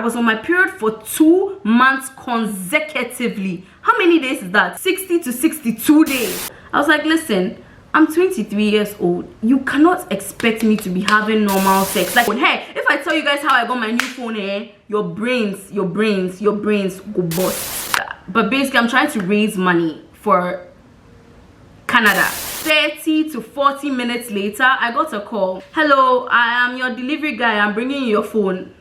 was on my period for 2 months consecutively. How many days is that? 60 to 62 days. I was like, listen, I'm 23 years old. You cannot expect me to be having normal sex. Like, hey, if I tell you guys how I got my new phone, your brains go bust. But basically, I'm trying to raise money for Canada. 30 to 40 minutes later, I got a call. Hello, I am your delivery guy. I'm bringing you your phone.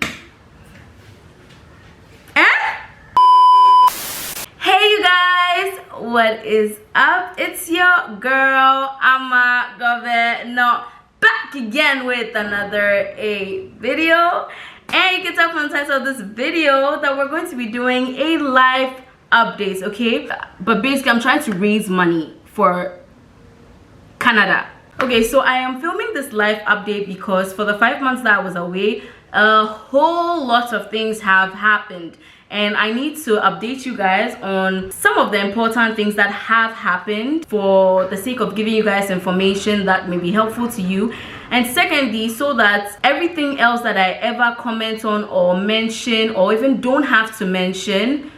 Hey you guys, what is up? It's your girl AmaGovernor back again with another video. And you can tell from the title of this video that we're going to be doing a life update, okay? But basically, I'm trying to raise money for Canada. Okay, so I am filming this life update because for the 5 months that I was away, a whole lot of things have happened. And I need to update you guys on some of the important things that have happened for the sake of giving you guys information that may be helpful to you. And secondly, so that everything else that I ever comment on or mention or even don't have to mention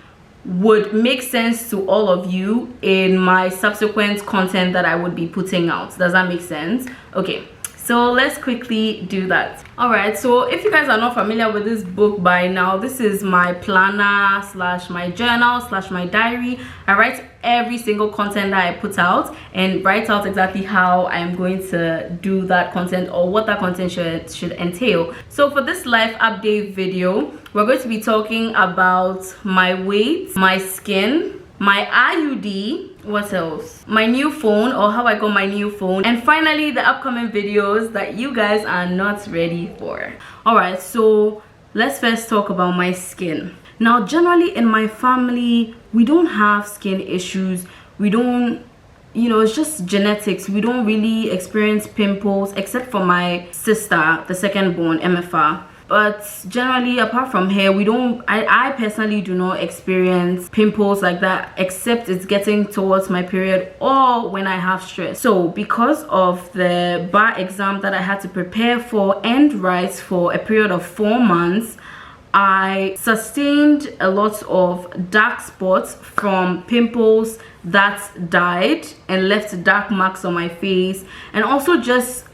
would make sense to all of you in my subsequent content that I would be putting out. Does that make sense? Okay. So let's quickly do that. All right, so if you guys are not familiar with this book by now, this is my planner slash my journal slash my diary. I write every single content that I put out and write out exactly how I'm going to do that content or what that content should entail. So for this life update video, we're going to be talking about my weight, my skin, my IUD, what else, my new phone or how I got my new phone, and finally the upcoming videos that you guys are not ready for. All right, so let's first talk about my skin. Now, generally in my family, we don't have skin issues. We don't, you know, it's just genetics. We don't really experience pimples except for my sister, the second born, MFR. But generally, apart from hair, we don't, I personally do not experience pimples like that, except it's getting towards my period or when I have stress. So because of the bar exam that I had to prepare for and write for a period of 4 months, I sustained a lot of dark spots from pimples that died and left dark marks on my face, and also just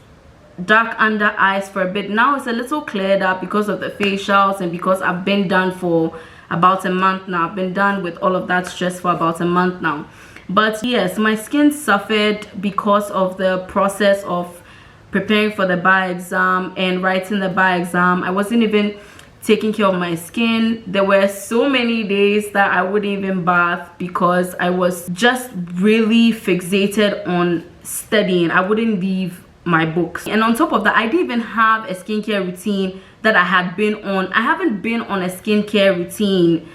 dark under eyes for a bit. Now it's a little cleared up because of the facials and because I've been done for about a month now. I've been done with all of that stress for about a month now. But yes, my skin suffered because of the process of preparing for the bar exam and writing the bar exam. I wasn't even taking care of my skin. There were so many days that I wouldn't even bath because I was just really fixated on studying. I wouldn't leave my books. And on top of that, I didn't even have a skincare routine that I had been on. I haven't been on a skincare routine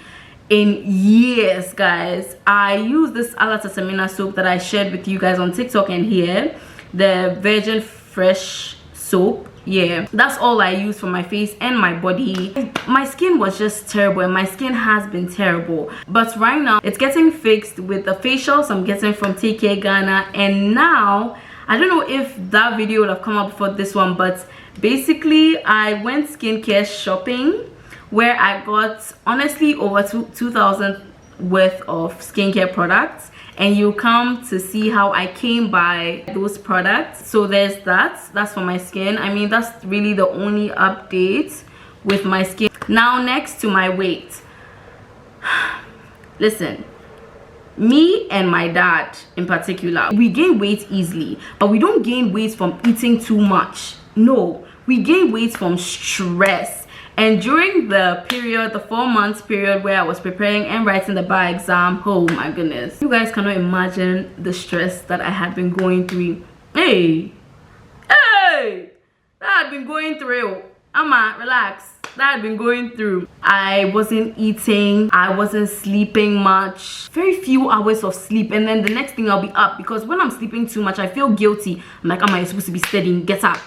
in years, guys. I use this Alatasamina soap that I shared with you guys on TikTok and here, the Virgin Fresh soap. Yeah, that's all I use for my face and my body. My skin was just terrible and my skin has been terrible, but right now it's getting fixed with the facials I'm getting from Take Care Ghana. And now I don't know if that video would have come up before this one, but basically I went skincare shopping where I got honestly over 2,000 worth of skincare products, and you come to see how I came by those products. So there's that's for my skin. I mean, that's really the only update with my skin. Now next to my weight. Listen, me and my dad in particular, we gain weight easily, but we don't gain weight from eating too much. No, we gain weight from stress. And during the period, the 4 months period where I was preparing and writing the bar exam, oh my goodness, you guys cannot imagine the stress that I had been going through. Hey, that had been going through. Ama, relax. That I'd been going through. I wasn't eating, I wasn't sleeping much, very few hours of sleep, and then the next thing I'll be up, because when I'm sleeping too much I feel guilty. I'm like, am I supposed to be studying? Get up.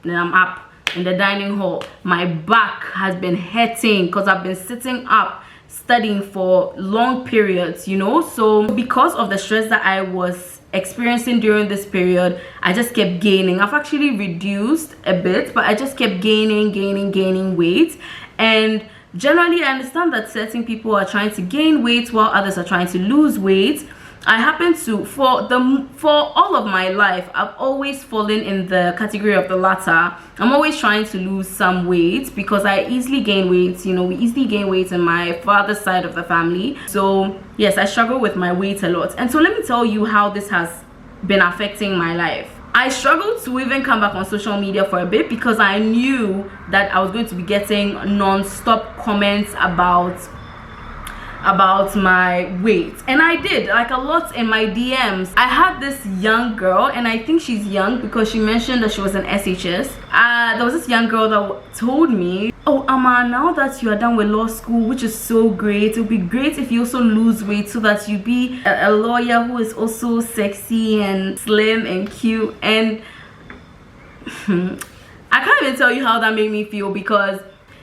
And then I'm up in the dining hall. My back has been hurting because I've been sitting up studying for long periods, you know. So because of the stress that I was experiencing during this period, I just kept gaining. I've actually reduced a bit, but I just kept gaining weight. And generally I understand that certain people are trying to gain weight while others are trying to lose weight. I happen to, for all of my life, I've always fallen in the category of the latter. I'm always trying to lose some weight because I easily gain weight. You know, we easily gain weight in my father's side of the family. So yes, I struggle with my weight a lot. And so let me tell you how this has been affecting my life. I struggled to even come back on social media for a bit because I knew that I was going to be getting non-stop comments about my weight, and I did, like, a lot in my DMs. I had this young girl, and I think she's young because she mentioned that she was an SHS. There was this young girl that told me, oh, Ama, now that you are done with law school, which is so great, it would be great if you also lose weight so that you be a lawyer who is also sexy and slim and cute. And I can't even tell you how that made me feel, because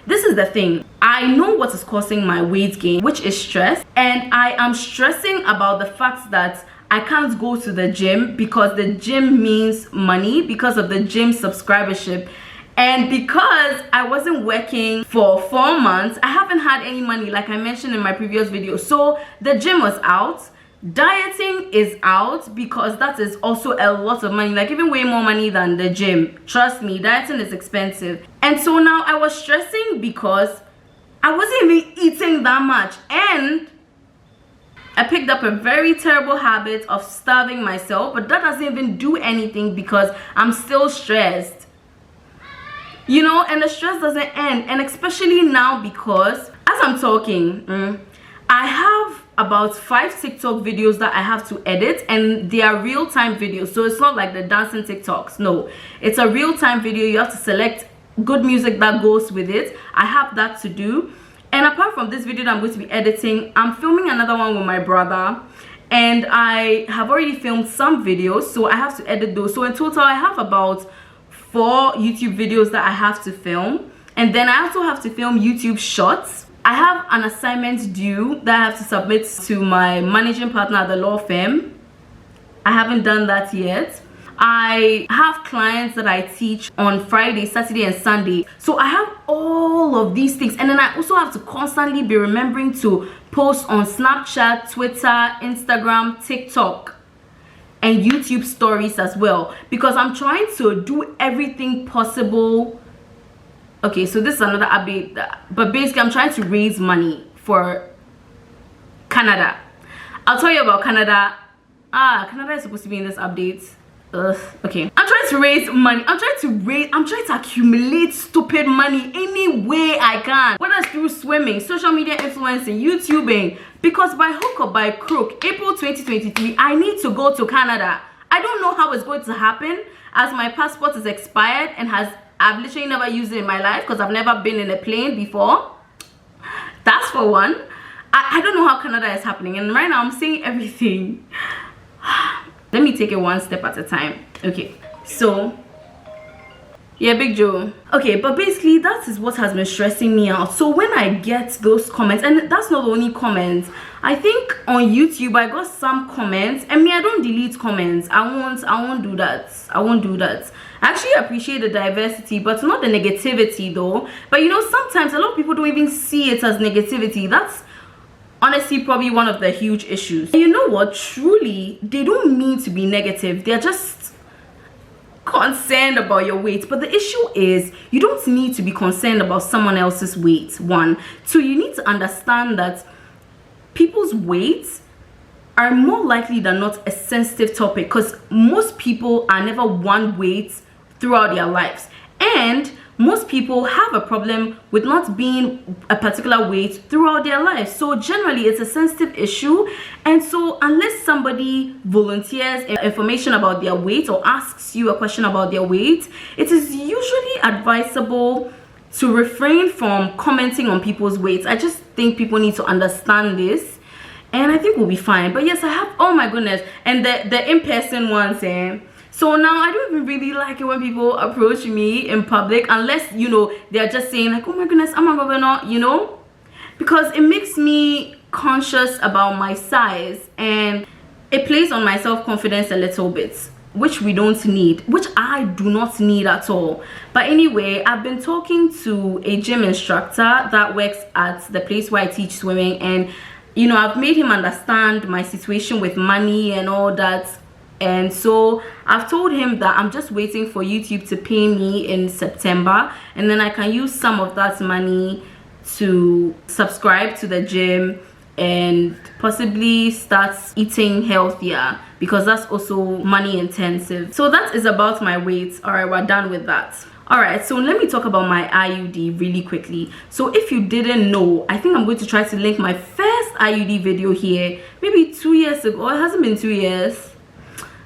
this is the thing. I know what is causing my weight gain, which is stress, and I am stressing about the fact that I can't go to the gym because the gym means money, because of the gym subscribership, and because I wasn't working for 4 months. I haven't had any money, like I mentioned in my previous video. So the gym was out. Dieting is out because that is also a lot of money, like even way more money than the gym. Trust me, dieting is expensive. And so now I was stressing because I wasn't even eating that much, and I picked up a very terrible habit of starving myself, but that doesn't even do anything because I'm still stressed, you know, and the stress doesn't end. And especially now, because as I'm talking, I have about 5 TikTok videos that I have to edit, and they are real-time videos. So it's not like the dancing TikToks. No, it's a real-time video. You have to select good music that goes with it. I have that to do. And apart from this video that I'm going to be editing, I'm filming another one with my brother, and I have already filmed some videos, so I have to edit those. So in total, I have about 4 YouTube videos that I have to film, and then I also have to film YouTube shorts. I have an assignment due that I have to submit to my managing partner at the law firm. I haven't done that yet. I have clients that I teach on Friday, Saturday, and Sunday. So I have all of these things, and then I also have to constantly be remembering to post on Snapchat, Twitter, Instagram, TikTok, and YouTube stories as well, because I'm trying to do everything possible. Okay, so this is another update, but basically I'm trying to raise money for Canada. I'll tell you about Canada. Canada is supposed to be in this update. Okay, I'm trying to raise money. I'm trying to accumulate stupid money any way I can, whether it's through swimming, social media influencing, YouTubing, because by hook or by crook, April 2023, I need to go to Canada. I don't know how it's going to happen, as my passport is expired and I've literally never used it in my life because I've never been in a plane before. That's for one. I don't know how Canada is happening, and right now I'm seeing everything. Let me take it one step at a time. Okay, so yeah, Big Joe. Okay, but basically that is what has been stressing me out. So when I get those comments, and that's not the only comments, I think on YouTube I got some comments, and me, I don't delete comments. I won't do that. I won't do that. I actually appreciate the diversity, but not the negativity though. But you know, sometimes a lot of people don't even see it as negativity. That's honestly probably one of the huge issues. And you know what, truly, they don't mean to be negative. They're just concerned about your weight. But the issue is, you don't need to be concerned about someone else's weight. 1, 2, you need to understand that people's weights are more likely than not a sensitive topic, because most people are never one weight throughout their lives, and most people have a problem with not being a particular weight throughout their lives. So generally it's a sensitive issue, and so unless somebody volunteers information about their weight or asks you a question about their weight, it is usually advisable to refrain from commenting on people's weights. I just think people need to understand this, and I think we'll be fine. But yes, I have, oh my goodness, and the in-person ones, so now I don't even really like it when people approach me in public, unless, you know, they're just saying like, oh my goodness, I'm a governor, you know, because it makes me conscious about my size, and it plays on my self-confidence a little bit. which we don't need, which I do not need at all. But anyway, I've been talking to a gym instructor that works at the place where I teach swimming, and you know, I've made him understand my situation with money and all that. And so I've told him that I'm just waiting for YouTube to pay me in September, and then I can use some of that money to subscribe to the gym and possibly start eating healthier, because that's also money intensive. So that is about my weight. All right, we're done with that. All right, so let me talk about my IUD really quickly. So if you didn't know, I think I'm going to try to link my first IUD video here, maybe 2 years ago. It hasn't been 2 years,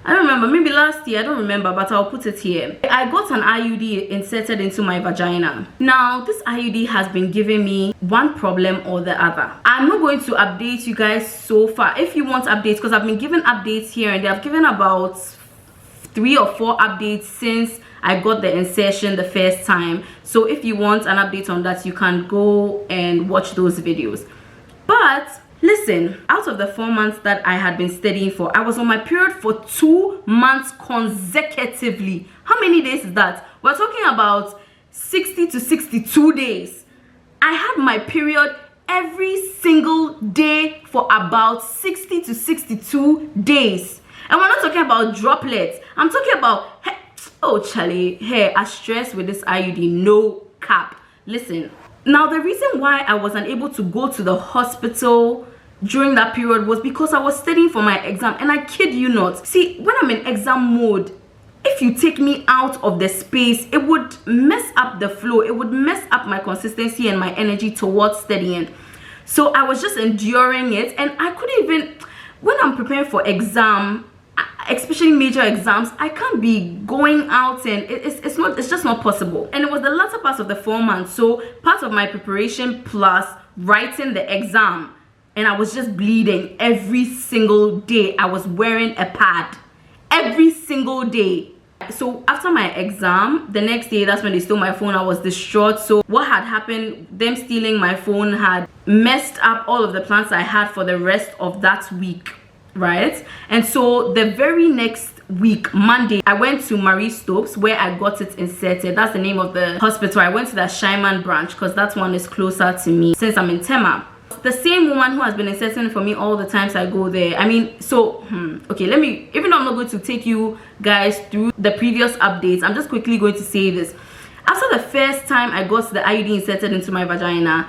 I don't remember, maybe last year, I don't remember, but I'll put it here. I got an IUD inserted into my vagina. Now, this IUD has been giving me one problem or the other. I'm not going to update you guys so far. If you want updates, because I've been giving updates here and there, I've given about 3 or 4 updates since I got the insertion the first time. So if you want an update on that, you can go and watch those videos. But listen, out of the 4 months that I had been studying for, I was on my period for 2 months consecutively. How many days is that? We're talking about 60 to 62 days. I had my period every single day for about 60 to 62 days. And we're not talking about droplets. I'm talking about, oh Charlie, hey, I stress with this IUD, no cap. Listen. Now, the reason why I was unable to go to the hospital during that period was because I was studying for my exam, and I kid you not. See, when I'm in exam mode, if you take me out of the space, it would mess up the flow. It would mess up my consistency and my energy towards studying. So I was just enduring it, and I couldn't even, when I'm preparing for exam, especially major exams, I can't be going out, and it's just not possible. And it was the latter part of the 4 months, so part of my preparation plus writing the exam, and I was just bleeding every single day. I was wearing a pad every single day. So after my exam, the next day, that's when they stole my phone. I was distraught. So what had happened, them stealing my phone had messed up all of the plans I had for the rest of that week, right? And so the very next week, Monday, I went to Marie Stopes where I got it inserted. That's the name of the hospital. I went to the Shyman branch because that one is closer to me since I'm in Tema. The same woman who has been inserting for me all the times I go there. I mean, so okay, let me, even though I'm not going to take you guys through the previous updates, I'm just quickly going to say this. After the first time I got the IUD inserted into my vagina,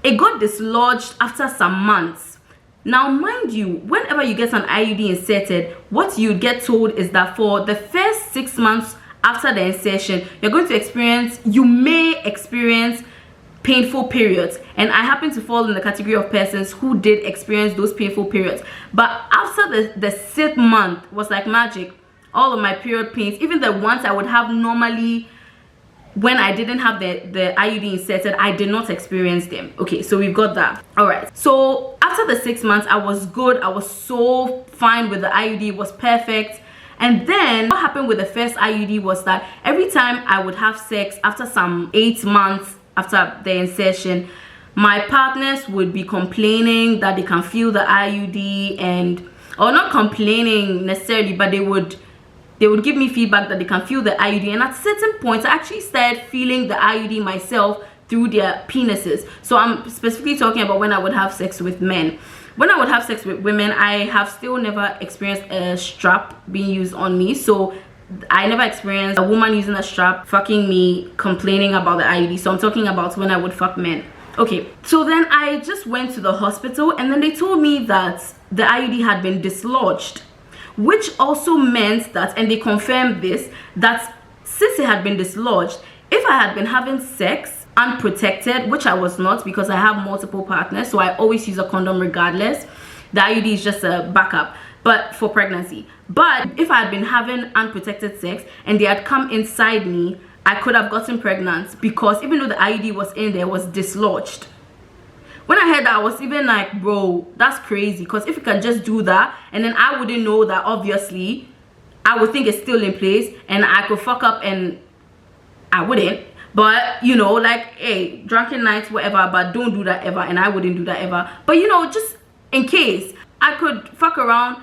it got dislodged after some months. Now, mind you, whenever you get an IUD inserted, what you get told is that for the first 6 months after the insertion, you're going to experience, you may experience painful periods. And I happen to fall in the category of persons who did experience those painful periods. But after the 6th month was like magic. All of my period pains, even the ones I would have normally when I didn't have the IUD inserted, I did not experience them. Okay, so we've got that. All right, so after the 6 months, I was good. I was so fine with the IUD. It was perfect. And then what happened with the first IUD was that every time I would have sex after some 8 months after the insertion, my partners would be complaining that they can feel the IUD, and or not complaining necessarily, but they would give me feedback that they can feel the IUD. And at certain points, I actually started feeling the IUD myself through their penises. So I'm specifically talking about when I would have sex with men. When I would have sex with women, I have still never experienced a strap being used on me. So I never experienced a woman using a strap fucking me complaining about the IUD. So I'm talking about when I would fuck men. Okay, so then I just went to the hospital, and then they told me that the IUD had been dislodged, which also meant that, and they confirmed this, that since it had been dislodged, if I had been having sex unprotected, which I was not because I have multiple partners, so I always use a condom regardless, the IUD is just a backup but for pregnancy. But if I had been having unprotected sex and they had come inside me, I could have gotten pregnant, because even though the IUD was in there, it was dislodged. When I heard that, I was even like, bro, that's crazy. Because if you can just do that, and then I wouldn't know that, obviously, I would think it's still in place, and I could fuck up and I wouldn't. But, you know, like, hey, drunken nights, whatever, but don't do that ever, and I wouldn't do that ever. But, you know, just in case, I could fuck around,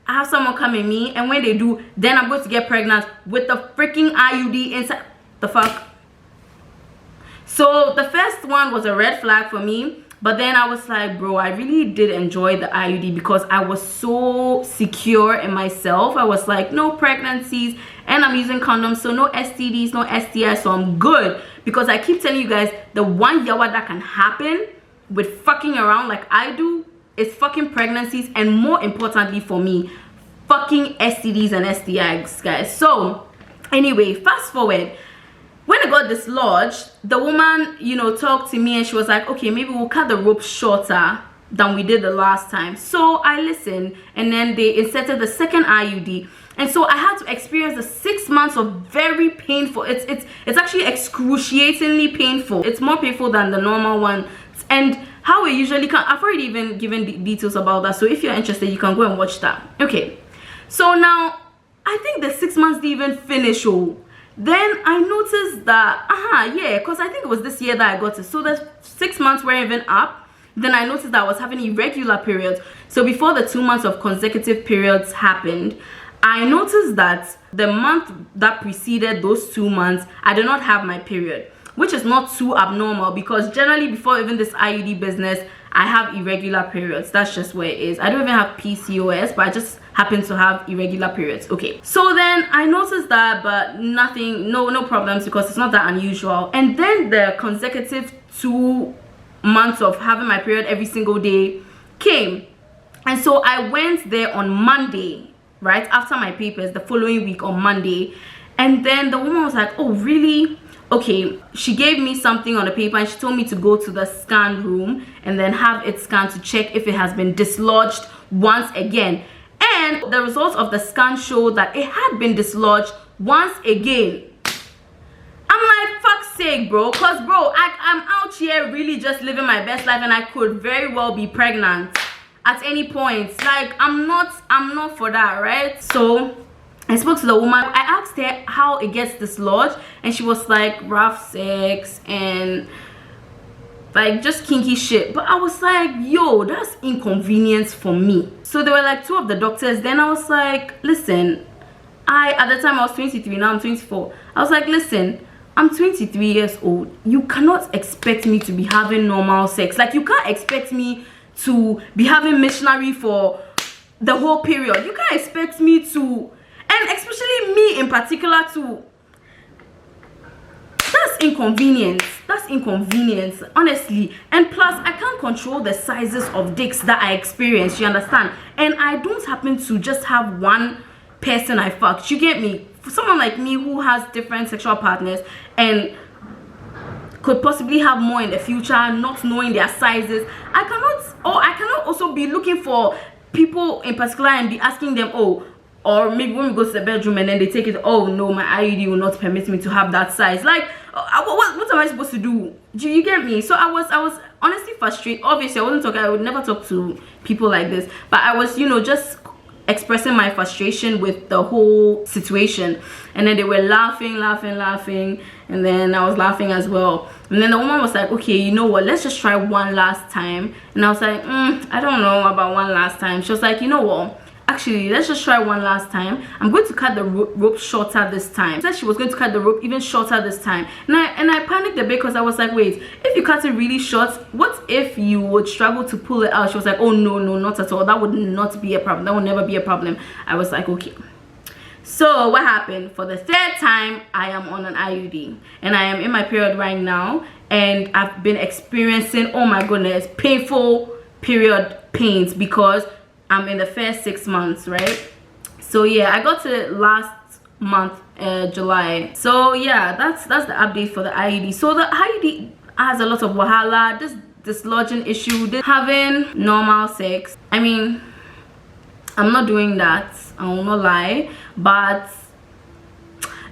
I have someone come in me, and when they do, then I'm going to get pregnant with the freaking IUD inside. The fuck? So the first one was a red flag for me, but then I was like, bro, I really did enjoy the IUD because I was so secure in myself. I was like, no pregnancies, and I'm using condoms, so no STDs, no STIs, so I'm good. Because I keep telling you guys, the one yawa that can happen with fucking around like I do is fucking pregnancies, and more importantly for me, fucking STDs and STIs, guys. So anyway, fast forward. When I got dislodged, the woman, you know, talked to me and she was like, okay, maybe we'll cut the rope shorter than we did the last time. So I listened, and then they inserted the second IUD. And so I had to experience the 6 months of very painful. It's actually excruciatingly painful. It's more painful than the normal one. And how it usually can, I've already even given details about that. So if you're interested, you can go and watch that. Okay. So now, I think the 6 months didn't even finish. Oh. Then I noticed that, yeah, because I think it was this year that I got it. So the 6 months weren't even up. Then I noticed that I was having irregular periods. So before the 2 months of consecutive periods happened, I noticed that the month that preceded those 2 months, I did not have my period, which is not too abnormal because generally before even this IUD business, I have irregular periods. That's just where it is. I don't even have PCOS, but I just happen to have irregular periods. Okay, so then I noticed that, but nothing, no problems, because it's not that unusual. And then the consecutive 2 months of having my period every single day came, and so I went there on Monday, right after my papers, the following week on Monday. And then the woman was like, oh really? Okay, she gave me something on the paper and she told me to go to the scan room and then have it scanned to check if it has been dislodged once again. And the results of the scan showed that it had been dislodged once again. I'm like, fuck's sake, bro, because bro, I'm out here really just living my best life, and I could very well be pregnant at any point. Like, I'm not for that, right? So I spoke to the woman. I asked her how it gets dislodged, and she was like, rough sex and like just kinky shit. But I was like, yo, that's inconvenience for me. So there were like 2 of the doctors. Then I was like, listen, at the time I was 23, now I'm 24. I was like, listen, I'm 23 years old. You cannot expect me to be having normal sex. Like, you can't expect me to be having missionary for the whole period. You can't expect me to, and especially me in particular, to. That's inconvenience. That's inconvenience, honestly. And plus, I can't control the sizes of dicks that I experience, you understand? And I don't happen to just have one person I fucked. You get me? For someone like me who has different sexual partners and could possibly have more in the future, not knowing their sizes, I cannot also be looking for people in particular and be asking them, oh, or maybe when we go to the bedroom and then they take it, oh no, my IUD will not permit me to have that size. Like, what am I supposed to do? Do you get me? So I was honestly frustrated. Obviously, I would never talk to people like this, but I was, you know, just expressing my frustration with the whole situation. And then they were laughing, and then I was laughing as well. And then the woman was like, okay, you know what, let's just try one last time. And I was like, I don't know about one last time. She was like, you know what, actually, let's just try one last time. I'm going to cut the rope shorter this time. She said she was going to cut the rope even shorter this time. And I panicked a bit because I was like, wait, if you cut it really short, what if you would struggle to pull it out? She was like, oh no, not at all. That would not be a problem. That would never be a problem. I was like, okay. So what happened? For the 3rd time, I am on an IUD. And I am in my period right now. And I've been experiencing, oh my goodness, painful period pains because I'm in the first 6 months, right? So yeah, I got it last month, July. So yeah, that's the update for the IUD. So the IUD has a lot of wahala, this dislodging issue, this having normal sex. I mean, I'm not doing that, I will not lie, but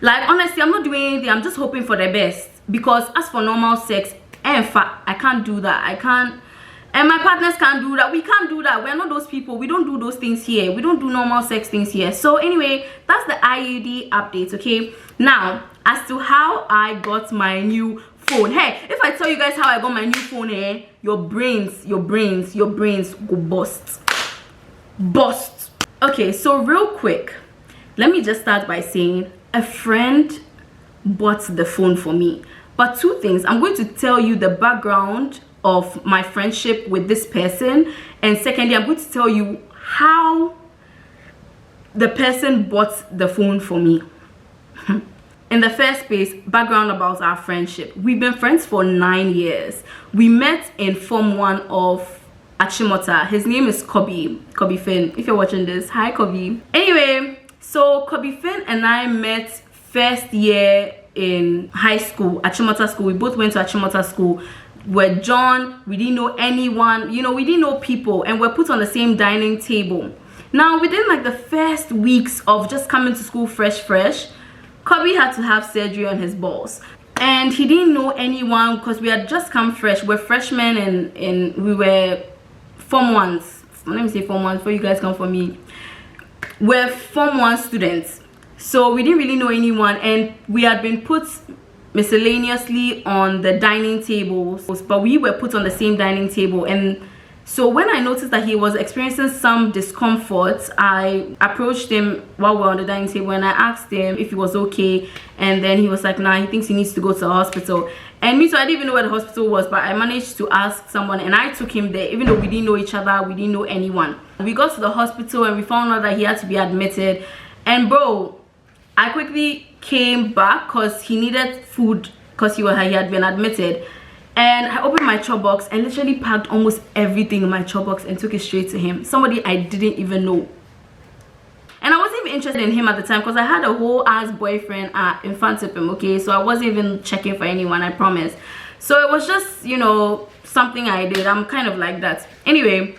like honestly, I'm not doing anything. I'm just hoping for the best, because as for normal sex, in fact, I can't do that. I can't. And my partners can't do that. We can't do that. We're not those people. We don't do those things here. We don't do normal sex things here. So anyway, that's the IUD update, okay? Now, as to how I got my new phone. Hey, if I tell you guys how I got my new phone, your brains go bust. Okay, so real quick, let me just start by saying a friend bought the phone for me. But two things, I'm going to tell you the background of my friendship with this person, and secondly, I'm going to tell you how the person bought the phone for me. In the first place, background about our friendship. We've been friends for 9 years. We met in Form 1 of Achimota. His name is Kobe Finn. If you're watching this, hi Kobe. Anyway, so Kobe Finn and I met first year in high school, Achimota school. We both went to Achimota school. We're John, we didn't know anyone, you know, we didn't know people, and we're put on the same dining table. Now, within like the first weeks of just coming to school fresh, Kobe had to have surgery on his balls. And he didn't know anyone because we had just come fresh. We're freshmen and we were Form 1s. Let me say Form 1 before you guys come for me. We're Form 1 students. So we didn't really know anyone, and we had been put miscellaneously on the dining tables, but we were put on the same dining table. And so when I noticed that he was experiencing some discomfort, I approached him while we were on the dining table and I asked him if he was okay, and then he was like, nah, he thinks he needs to go to the hospital. And me too, I didn't even know where the hospital was, but I managed to ask someone and I took him there, even though we didn't know each other, we didn't know anyone. We got to the hospital and we found out that he had to be admitted. And bro, I quickly came back because he needed food because he had been admitted. And I opened my chop box and literally packed almost everything in my chop box and took it straight to him. Somebody I didn't even know. And I wasn't even interested in him at the time because I had a whole ass boyfriend in front of him, okay? So I wasn't even checking for anyone, I promise. So it was just, you know, something I did. I'm kind of like that. Anyway,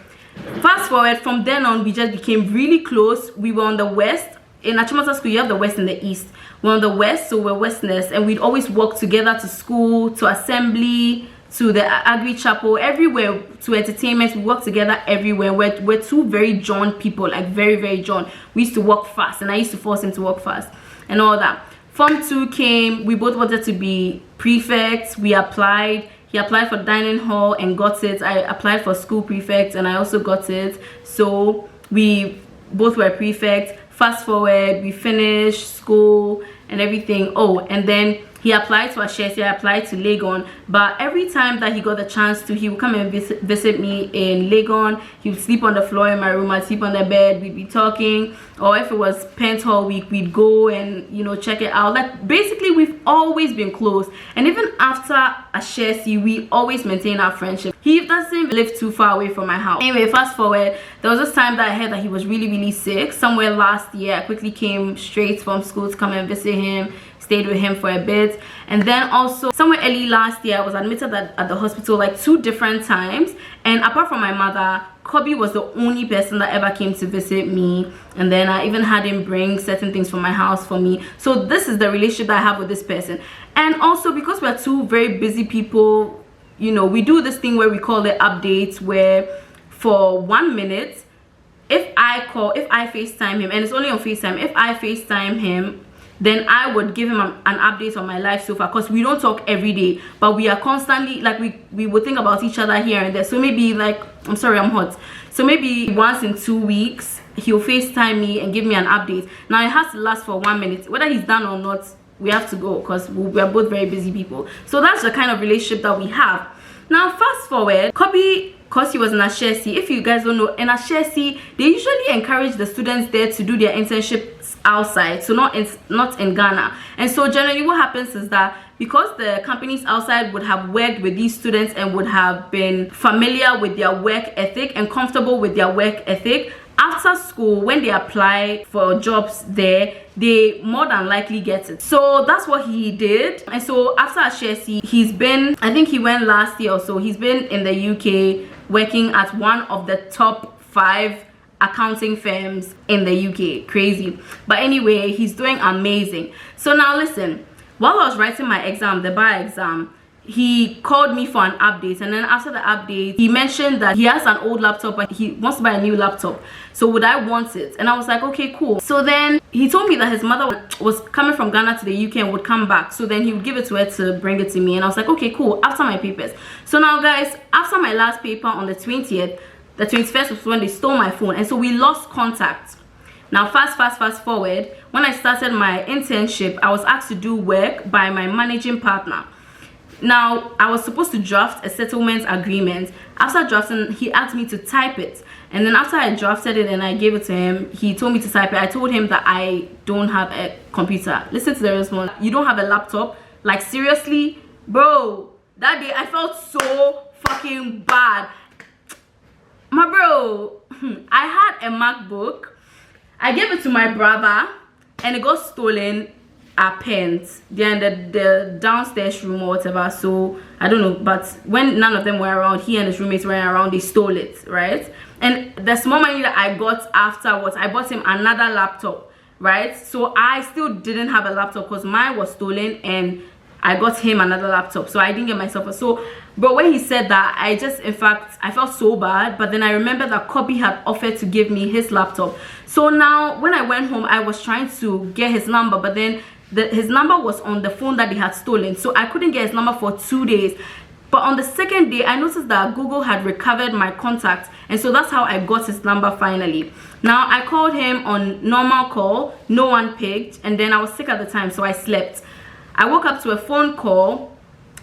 fast forward, from then on, we just became really close. We were on the west. In Achimota school, you have the west and the east. We're on the west, so we're westerners, and we'd always walk together to school, to assembly, to the agri chapel, everywhere, to entertainment. We work together everywhere. We're two very John people, like very John. We used to walk fast, and I used to force him to walk fast and all that. Form 2 came. We both wanted to be prefects. We applied. He applied for dining hall and got it. I applied for school prefect and I also got it. So we both were prefects. Fast forward, we finished school and everything. Oh, and then he applied to Ashesi, I applied to Legon. But every time that he got the chance to, he would come and visit me in Legon. He would sleep on the floor in my room, I'd sleep on the bed, we'd be talking. Or if it was Pent Hall week, we'd go and, you know, check it out. Like, basically, we've always been close. And even after Ashesi, we always maintain our friendship. He doesn't live too far away from my house. Anyway, fast forward, there was this time that I heard that he was really sick. Somewhere last year, I quickly came straight from school to come and visit him. Stayed with him for a bit. And then also somewhere early last year, I was admitted at the hospital like 2 different times, and apart from my mother, Kobe was the only person that ever came to visit me. And then I even had him bring certain things from my house for me. So this is the relationship that I have with this person. And also because we're 2 very busy people, you know, we do this thing where we call it updates, where for 1 minute, if I FaceTime him, and it's only on FaceTime, if I FaceTime him, then I would give him an update on my life so far, because we don't talk every day, but we are constantly, like, we would think about each other here and there. So maybe, like, I'm sorry, I'm hot. So maybe once in 2 weeks, he'll FaceTime me and give me an update. Now, it has to last for 1 minute. Whether he's done or not, we have to go, because we are both very busy people. So that's the kind of relationship that we have. Now, fast forward, Kobe, because he was in Ashesi, if you guys don't know, in Ashesi, they usually encourage the students there to do their internships outside, so not in Ghana. And so generally what happens is that because the companies outside would have worked with these students and would have been familiar with their work ethic and comfortable with their work ethic, after school, when they apply for jobs there, they more than likely get it. So that's what he did. And so after Ashesi, he's been, I think he went last year or so, he's been in the UK working at one of the top 5 accounting firms in the UK. Crazy. But anyway, he's doing amazing. So now listen, while I was writing my exam, the bar exam, he called me for an update, and then after the update, he mentioned that he has an old laptop and he wants to buy a new laptop. So would I want it? And I was like, okay, cool. So then he told me that his mother was coming from Ghana to the UK and would come back. So then he would give it to her to bring it to me. And I was like, okay, cool, after my papers. So now guys, after my last paper on the 20th, the 21st was when they stole my phone, and so we lost contact. Now fast forward, when I started my internship, I was asked to do work by my managing partner. Now I was supposed to draft a settlement agreement. After drafting, he asked me to type it, and then after I drafted it and I gave it to him, he told me to type it. I told him that I don't have a computer. Listen to the response. You don't have a laptop? Like, seriously? Bro, that day I felt so fucking bad. My bro, I had a MacBook. I gave it to my brother and it got stolen at Pens. They're in the downstairs room or whatever, so I don't know, but when none of them were around, he and his roommates were around, they stole it, right? And the small money that I got afterwards, I bought him another laptop, right? So I still didn't have a laptop because mine was stolen, and I got him another laptop, so I didn't get myself a. So but when he said that, I just, in fact, I felt so bad. But then I remember that Kobe had offered to give me his laptop. So now when I went home, I was trying to get his number, but then his number was on the phone that they had stolen, so I couldn't get his number for 2 days. But on the second day, I noticed that Google had recovered my contact, and so that's how I got his number finally. Now I called him on normal call, no one picked, and then I was sick at the time, so I slept. I woke up to a phone call.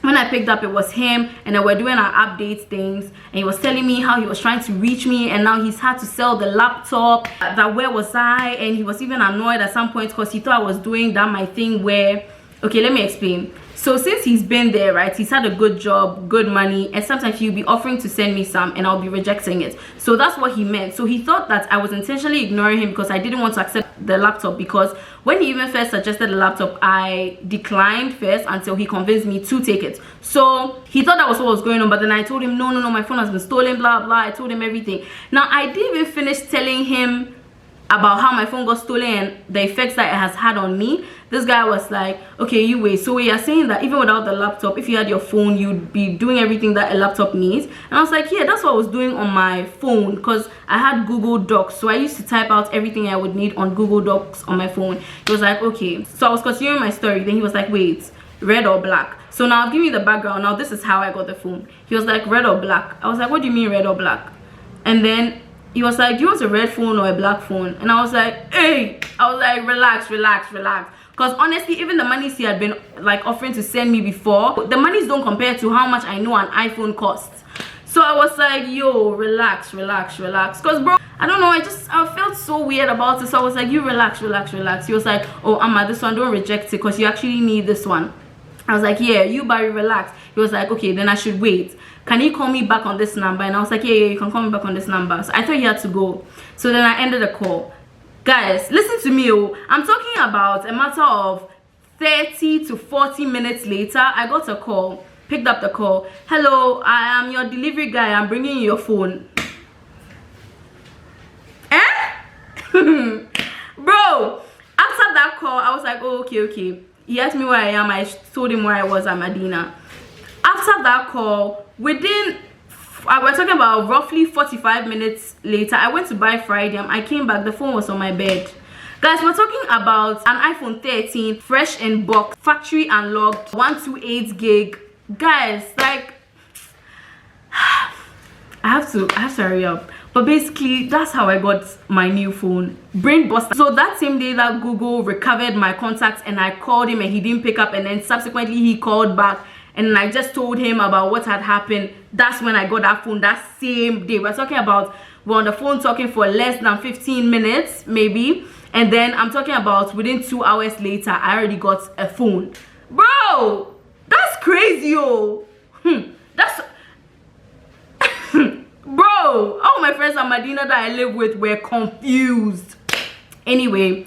When I picked up, it was him, and then we're doing our update things, and he was telling me how he was trying to reach me, and now he's had to sell the laptop, that where was I, and he was even annoyed at some point because he thought I was doing that my thing where, okay, let me explain. So since he's been there, right, he's had a good job, good money, and sometimes he'll be offering to send me some and I'll be rejecting it. So that's what he meant. So he thought that I was intentionally ignoring him because I didn't want to accept the laptop, because when he even first suggested the laptop, I declined first until he convinced me to take it. So he thought that was what was going on, but then I told him, no, my phone has been stolen, blah blah. I told him everything. Now I didn't even finish telling him about how my phone got stolen and the effects that it has had on me. This guy was like, okay, you wait, so you're saying that even without the laptop, if you had your phone, you'd be doing everything that a laptop needs? And I was like, yeah, that's what I was doing on my phone, because I had Google Docs, so I used to type out everything I would need on Google Docs on my phone. He was like, okay. So I was continuing my story. Then he was like, wait, red or black? So now I'll give you the background. Now this is how I got the phone. He was like, red or black? I was like, what do you mean red or black? And then he was like, do you want a red phone or a black phone? And I was like, hey, I was like, relax. Because honestly, even the monies he had been like offering to send me before, the monies don't compare to how much I know an iPhone costs. So I was like, yo, relax. Because bro, I don't know, I felt so weird about it. So I was like, you relax. He was like, oh, Amma, this one, don't reject it because you actually need this one. I was like, yeah, you Barry, relax. He was like, okay, then I should wait. Can you call me back on this number? And I was like, yeah, you can call me back on this number. So I thought he had to go. So then I ended the call. Guys, listen to me. I'm talking about a matter of 30 to 40 minutes later, I got a call. Picked up the call. Hello, I am your delivery guy. I'm bringing you your phone. Bro, after that call, I was like, oh, okay. He asked me where I am. I told him where I was at Medina. After that call, we're talking about roughly 45 minutes later, I went to buy Friday. I came back, the phone was on my bed. Guys, we're talking about an iPhone 13, fresh in box, factory unlocked, 128 gig. Guys, like, I have to hurry up. But basically, that's how I got my new phone. Brain buster. So that same day that Google recovered my contacts and I called him and he didn't pick up, and then subsequently he called back and I just told him about what had happened. That's when I got that phone, that same day. We're talking about, we're on the phone talking for less than 15 minutes maybe, and then I'm talking about within 2 hours later I already got a phone. Bro, that's crazy. That's bro, all my friends at Medina that I live with were confused. Anyway,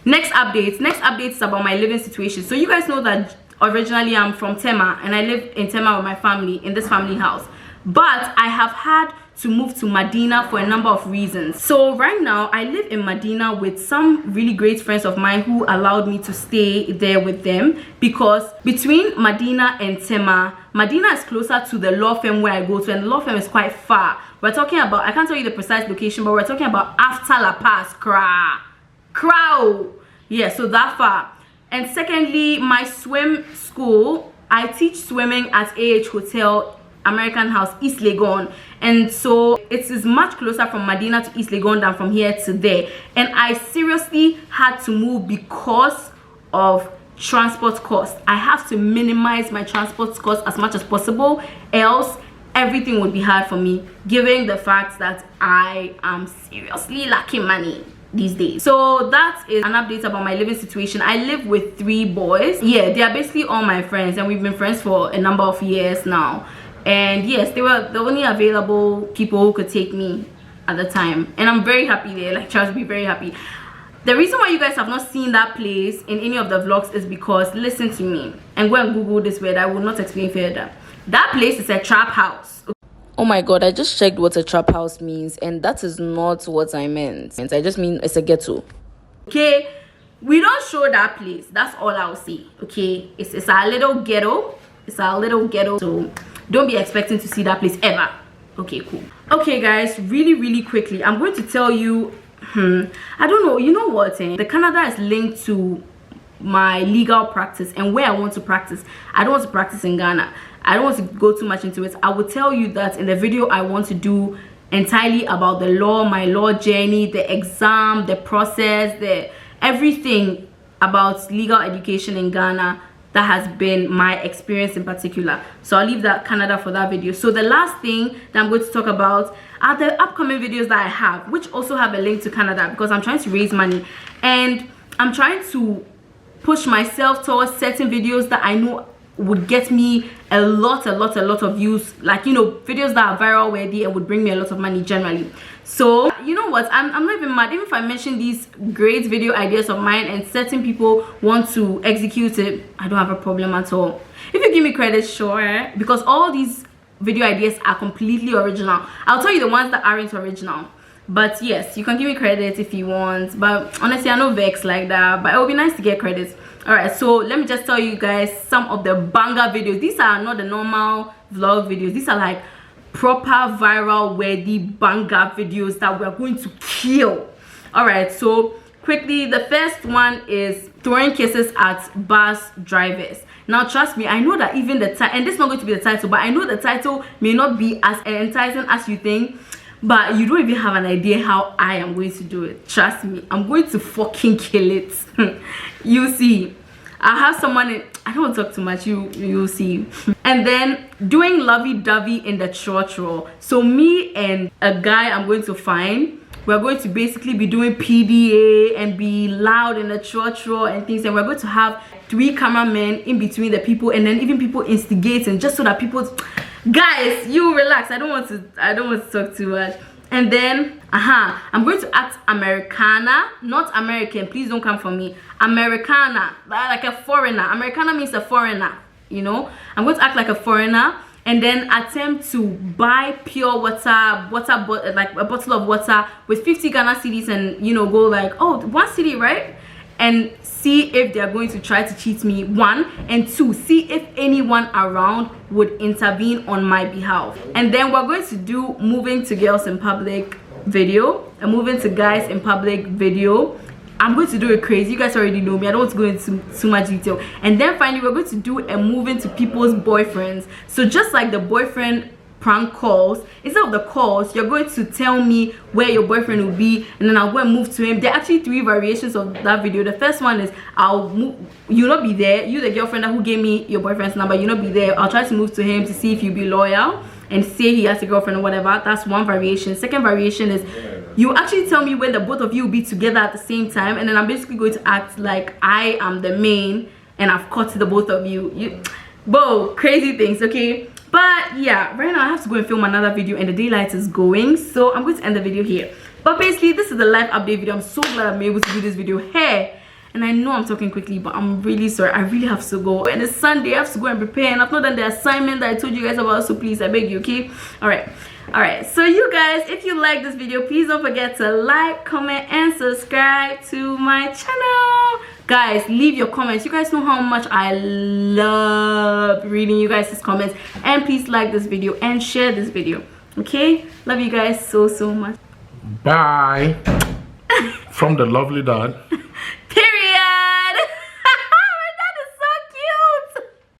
next updates is about my living situation. So you guys know that originally I'm from Tema and I live in Tema with my family in this family house, but I have had to move to Medina for a number of reasons. So right now I live in Medina with some really great friends of mine who allowed me to stay there with them, because between Medina and Tema, Medina is closer to the law firm where I go to, and the law firm is quite far. We're talking about, I can't tell you the precise location, but we're talking about after La Paz, Crow. Yeah, so that far. And secondly, my swim school, I teach swimming at AH Hotel American House, East Legon, and so it is much closer from Medina to East Legon than from here to there. And I seriously had to move because of transport costs. I have to minimize my transport costs as much as possible, else everything would be hard for me, given the fact that I am seriously lacking money these days. So that is an update about my living situation. I live with 3 boys. Yeah, they are basically all my friends, and we've been friends for a number of years now. And yes, they were the only available people who could take me at the time, and I'm very happy there. Like, trust me, very happy. The reason why you guys have not seen that place in any of the vlogs is because, listen to me, and go and Google this word. I will not explain further. That place is a trap house. Oh my god, I just checked what a trap house means, and that is not what I meant. I just mean it's a ghetto. Okay, we don't show that place. That's all I'll say. Okay, it's our little ghetto. It's our little ghetto. So don't be expecting to see that place ever. Okay, cool. Okay, guys, really quickly, I'm going to tell you. I don't know. You know what? The Canada is linked to my legal practice and where I want to practice. I don't want to practice in Ghana. I don't want to go too much into it. I will tell you that in the video I want to do entirely about the law, my law journey, the exam, the process, the everything about legal education in Ghana. That has been my experience in particular. So I'll leave that Canada for that video. So the last thing that I'm going to talk about are the upcoming videos that I have, which also have a link to Canada, because I'm trying to raise money and I'm trying to push myself towards certain videos that I know would get me a lot of views, like, you know, videos that are viral worthy and would bring me a lot of money generally. So you know what, I'm not even mad. Even if I mention these great video ideas of mine and certain people want to execute it, I don't have a problem at all. If you give me credit, sure, because all these video ideas are completely original. I'll tell you the ones that aren't original, but yes, you can give me credit if you want, but honestly, I know vex like that, but it would be nice to get credit. All right, so let me just tell you guys some of the banger videos. These are not the normal vlog videos. These are like proper viral worthy banger videos that we're going to kill. All right, so quickly, the first one is throwing kisses at bus drivers. Now trust me, I know that even the title, and this is not going to be the title, but I know the title may not be as enticing as you think, but you don't even have an idea how I am going to do it. Trust me, I'm going to fucking kill it. You see, I have someone in, I don't want to talk too much, you'll see. And then doing lovey-dovey in the church roll. So me and a guy I'm going to find, we're going to basically be doing PDA and be loud in the church roll and things, and we're going to have 3 cameramen in between the people, and then even people instigating, just so that people, guys, you relax. I don't want to talk too much. And then I'm going to act Americana, not American, please don't come for me. Americana, like a foreigner. Americana means a foreigner, you know. I'm going to act like a foreigner and then attempt to buy pure water, like a bottle of water with 50 Ghana cedis, and, you know, go like, oh, 1 cedi, right? And see if they're going to try to cheat me, 1, and 2, see if anyone around would intervene on my behalf. And then we're going to do moving to girls in public video and moving to guys in public video. I'm going to do it crazy. You guys already know me. I don't want to go into too much detail. And then finally, we're going to do a moving to people's boyfriends. So just like the boyfriend prank calls, instead of the calls, you're going to tell me where your boyfriend will be, and then I'll go and move to him. There are actually 3 variations of that video. The first one is you'll not be there. You, the girlfriend who gave me your boyfriend's number, you'll not be there. I'll try to move to him to see if you'll be loyal and say he has a girlfriend or whatever. That's one variation. Second variation is you actually tell me when the both of you will be together at the same time, and then I'm basically going to act like I am the main and I've caught the both of you. Whoa, crazy things, okay? But yeah, right now I have to go and film another video and the daylight is going, so I'm going to end the video here. But basically, this is the live update video. I'm so glad I'm able to do this video. Hey, and I know I'm talking quickly, but I'm really sorry. I really have to go, and it's Sunday. I have to go and prepare, and I've not done the assignment that I told you guys about, so please, I beg you, okay? All right, so you guys, if you like this video, please don't forget to like, comment, and subscribe to my channel. Guys, leave your comments. You guys know how much I love reading you guys' comments, and please like this video and share this video, okay? Love you guys so much. Bye. From the lovely dad.